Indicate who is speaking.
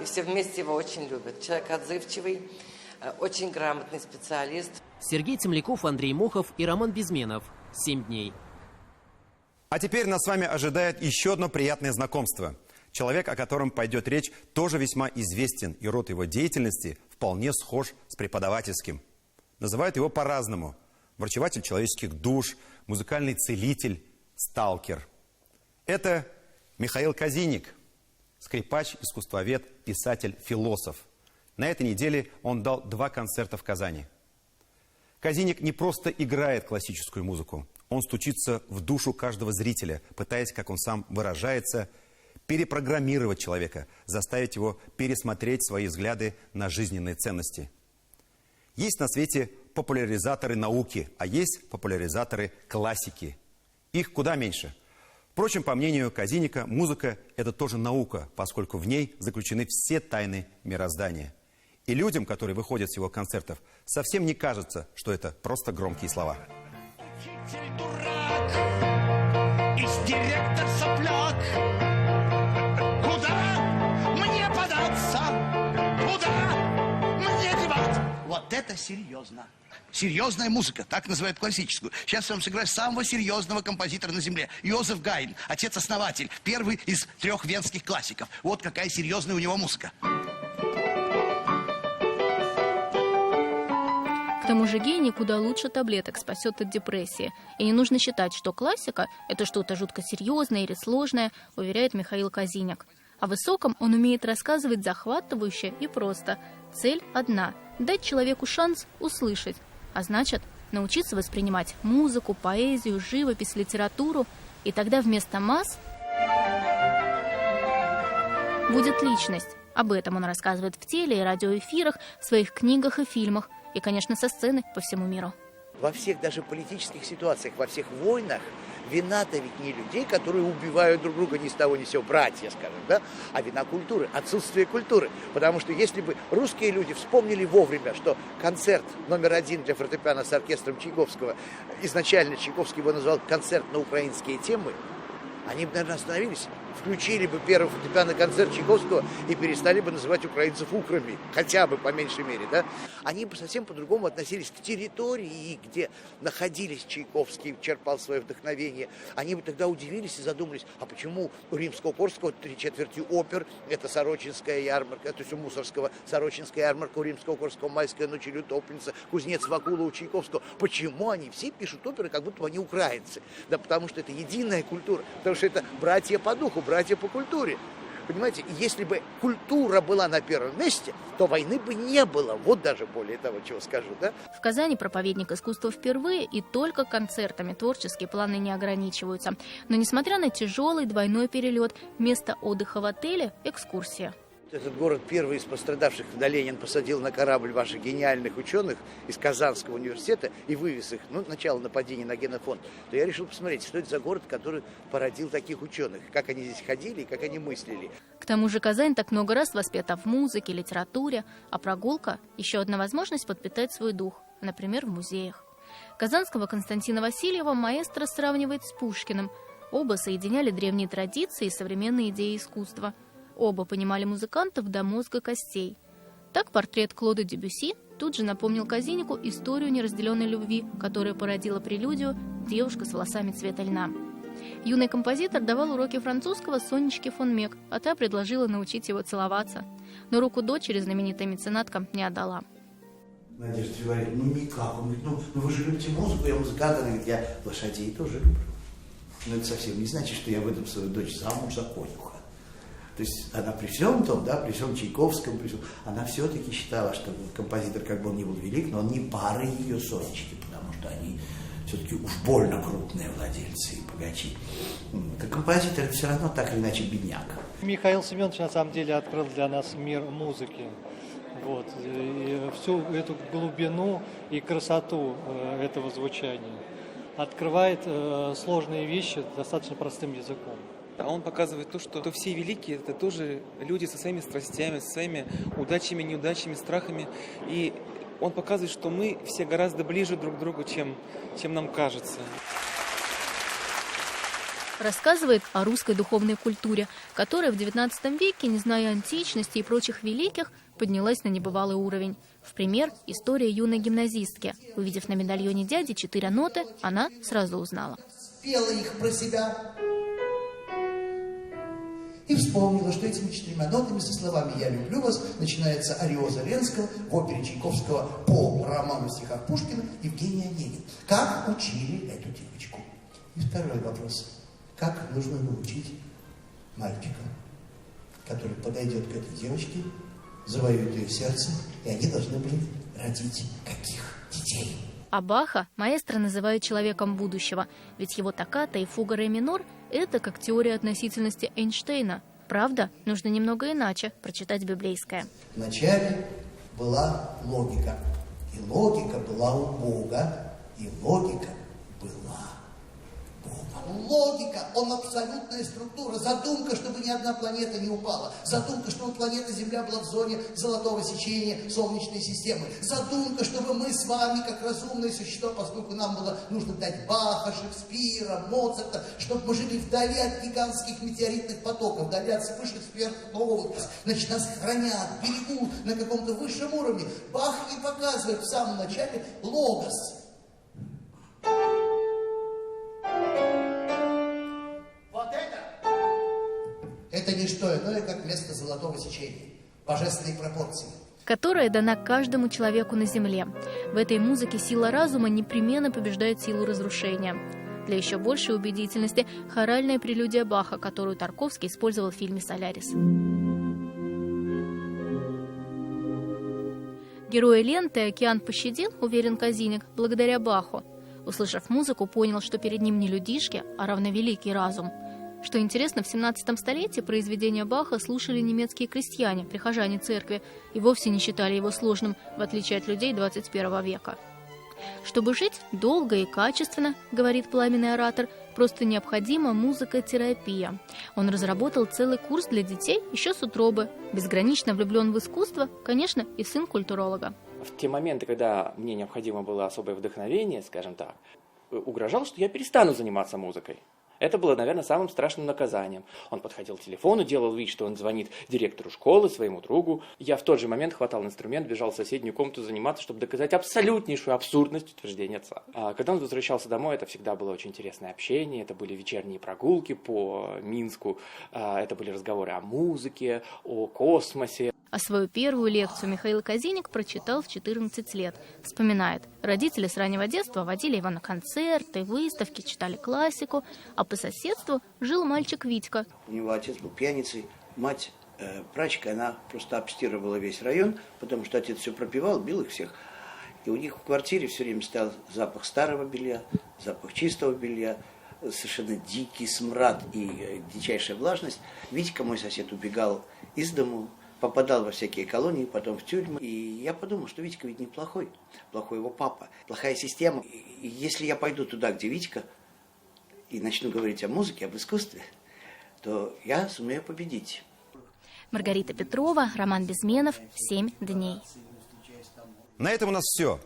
Speaker 1: все вместе его очень любят. Человек отзывчивый, очень грамотный специалист.
Speaker 2: Сергей Темляков, Андрей Мохов и Роман Безменов. 7 дней.
Speaker 3: А теперь нас с вами ожидает еще одно приятное знакомство. Человек, о котором пойдет речь, тоже весьма известен, и род его деятельности вполне схож с преподавательским. Называют его по-разному. Врачеватель человеческих душ, музыкальный целитель, сталкер. Это Михаил Казиник, скрипач, искусствовед, писатель, философ. На этой неделе он дал 2 концерта в Казани. Казиник не просто играет классическую музыку, он стучится в душу каждого зрителя, пытаясь, как он сам выражается, перепрограммировать человека, заставить его пересмотреть свои взгляды на жизненные ценности. Есть на свете популяризаторы науки, а есть популяризаторы классики. Их куда меньше. Впрочем, по мнению Казиника, музыка – это тоже наука, поскольку в ней заключены все тайны мироздания. И людям, которые выходят с его концертов, совсем не кажется, что это просто громкие слова.
Speaker 4: Учитель дурак, из директор сопляк. Куда мне податься? Куда мне девать? Вот это серьезно. Серьезная музыка, так называют классическую. Сейчас я вам сыграю самого серьезного композитора на земле. Йозеф Гайдн, отец-основатель, первый из 3 венских классиков. Вот какая серьезная у него музыка.
Speaker 5: К тому же гений куда лучше таблеток спасет от депрессии. И не нужно считать, что классика – это что-то жутко серьезное или сложное, уверяет Михаил Казиник. О высоком он умеет рассказывать захватывающе и просто. Цель одна – дать человеку шанс услышать. А значит, научиться воспринимать музыку, поэзию, живопись, литературу. И тогда вместо масс будет личность. Об этом он рассказывает в теле- и радиоэфирах, в своих книгах и фильмах. И, конечно, со сцены по всему миру.
Speaker 6: Во всех даже политических ситуациях, во всех войнах вина-то ведь не людей, которые убивают друг друга ни с того ни с сего, братья, скажем, да? А вина культуры, отсутствие культуры. Потому что если бы русские люди вспомнили вовремя, что концерт номер 1 для фортепиано с оркестром Чайковского, изначально Чайковский его назвал «Концерт на украинские темы», они бы, наверное, остановились, включили бы первый фортепианный концерт Чайковского и перестали бы называть украинцев украми, хотя бы по меньшей мере, да? Они бы совсем по-другому относились к территории, где находились Чайковский, черпал свое вдохновение. Они бы тогда удивились и задумались, а почему у Римского-Корского 3/4 опер, это Сорочинская ярмарка, то есть у Мусорского Сорочинская ярмарка, у Римского-Корского Майская ночь или Утопленница, Кузнец Вакула у Чайковского. Почему они все пишут оперы, как будто бы они украинцы? Да потому что это единая культура, потому что это братья по духу, братья по культуре. Понимаете, если бы культура была на первом месте, то войны бы не было. Вот даже более того, чего скажу, да?
Speaker 5: В Казани проповедник искусства впервые, и только концертами творческие планы не ограничиваются. Но несмотря на тяжелый двойной перелет, место отдыха в отеле – экскурсия.
Speaker 6: Этот город первый из пострадавших, когда Ленин посадил на корабль ваших гениальных ученых из Казанского университета и вывез их, начало нападения на генофонд, то я решил посмотреть, что это за город, который породил таких ученых, как они здесь ходили и как они мыслили.
Speaker 5: К тому же Казань так много раз воспета в музыке, литературе, а прогулка – еще одна возможность подпитать свой дух, например, в музеях. Казанского Константина Васильева маэстро сравнивает с Пушкиным. Оба соединяли древние традиции и современные идеи искусства. Оба понимали музыкантов до мозга костей. Так портрет Клода Дебюсси тут же напомнил Казинику историю неразделенной любви, которая породила прелюдию «Девушка с волосами цвета льна». Юный композитор давал уроки французского Сонечке фон Мек, а та предложила научить его целоваться. Но руку дочери знаменитая меценатка не отдала.
Speaker 6: Надежда говорит, никак. Он говорит, вы же любите музыку, я музыкант. Она говорит, я лошадей тоже люблю. Но это совсем не значит, что я выдам свою дочь замуж за конюха. То есть она при всем том, да, при всем Чайковском, она все-таки считала, что композитор, как бы он ни был велик, но он не пара ее Сонечки, потому что они все-таки уж больно крупные владельцы и богачи. Как композитор это все равно так или иначе бедняк.
Speaker 7: Михаил Семенович на самом деле открыл для нас мир музыки. Вот. И всю эту глубину и красоту этого звучания. Открывает сложные вещи достаточно простым языком.
Speaker 8: А он показывает то, что все великие – это тоже люди со своими страстями, со своими удачами, неудачами, страхами. И он показывает, что мы все гораздо ближе друг к другу, чем нам кажется.
Speaker 5: Рассказывает о русской духовной культуре, которая в XIX веке, не зная античности и прочих великих, поднялась на небывалый уровень. В пример история юной гимназистки. Увидев на медальоне дяди 4 ноты, она сразу узнала.
Speaker 9: Пела их про себя и вспомнила, что этими 4 нотами со словами «Я люблю вас» начинается ариоза Ленского в опере Чайковского по роману в стихах Пушкина «Евгений Онегин». Как учили эту девочку? И второй вопрос. Как нужно научить мальчика, который подойдет к этой девочке, завоюет ее сердце, и они должны были родить каких детей?
Speaker 5: А Баха маэстро называют человеком будущего, ведь его токката и фуга ре минор – это как теория относительности Эйнштейна. Правда, нужно немного иначе прочитать библейское.
Speaker 9: Вначале была логика, и логика была у Бога, и логика была Бога. Логика, он абсолютная структура, задумка, чтобы ни одна планета не упала, задумка, чтобы планета Земля была в зоне золотого сечения Солнечной системы, задумка, чтобы мы с вами, как разумные существа, поскольку нам было нужно дать Баха, Шекспира, Моцарта, чтобы мы жили вдали от гигантских метеоритных потоков, вдали от вспышек сверхновых, значит, нас хранят, берегут на каком-то высшем уровне. Бах и показывает в самом начале логос. Это не что иное, как место золотого сечения, божественной пропорции,
Speaker 5: которая дана каждому человеку на земле. В этой музыке сила разума непременно побеждает силу разрушения. Для еще большей убедительности хоральная прелюдия Баха, которую Тарковский использовал в фильме «Солярис». Героя ленты «Океан пощадил», уверен Казиник, благодаря Баху. Услышав музыку, понял, что перед ним не людишки, а равновеликий разум. Что интересно, в 17 столетии произведения Баха слушали немецкие крестьяне, прихожане церкви, и вовсе не считали его сложным, в отличие от людей 21 века. Чтобы жить долго и качественно, говорит пламенный оратор, просто необходима музыкотерапия. Он разработал целый курс для детей еще с утробы. Безгранично влюблен в искусство, конечно, и сын культуролога.
Speaker 10: В те моменты, когда мне необходимо было особое вдохновение, скажем так, угрожал, что я перестану заниматься музыкой. Это было, наверное, самым страшным наказанием. Он подходил к телефону, делал вид, что он звонит директору школы, своему другу. Я в тот же момент хватал инструмент, бежал в соседнюю комнату заниматься, чтобы доказать абсолютнейшую абсурдность утверждения отца. А когда он возвращался домой, это всегда было очень интересное общение. Это были вечерние прогулки по Минску. Это были разговоры о музыке, о космосе.
Speaker 5: А свою первую лекцию Михаил Казиник прочитал в 14 лет. Вспоминает, родители с раннего детства водили его на концерты, выставки, читали классику, а по соседству жил мальчик Витька.
Speaker 6: У него отец был пьяницей, мать прачка, она просто обстирывала весь район, потому что отец все пропивал, бил их всех. И у них в квартире все время стоял запах старого белья, запах чистого белья, совершенно дикий смрад и дичайшая влажность. Витька, мой сосед, убегал из дому, попадал во всякие колонии, потом в тюрьмы. И я подумал, что Витька ведь неплохой, плохой его папа, плохая система. И если я пойду туда, где Витька, и начну говорить о музыке, об искусстве, то я сумею победить.
Speaker 5: Маргарита Петрова, Роман Безменов, «7 дней».
Speaker 3: На этом у нас все.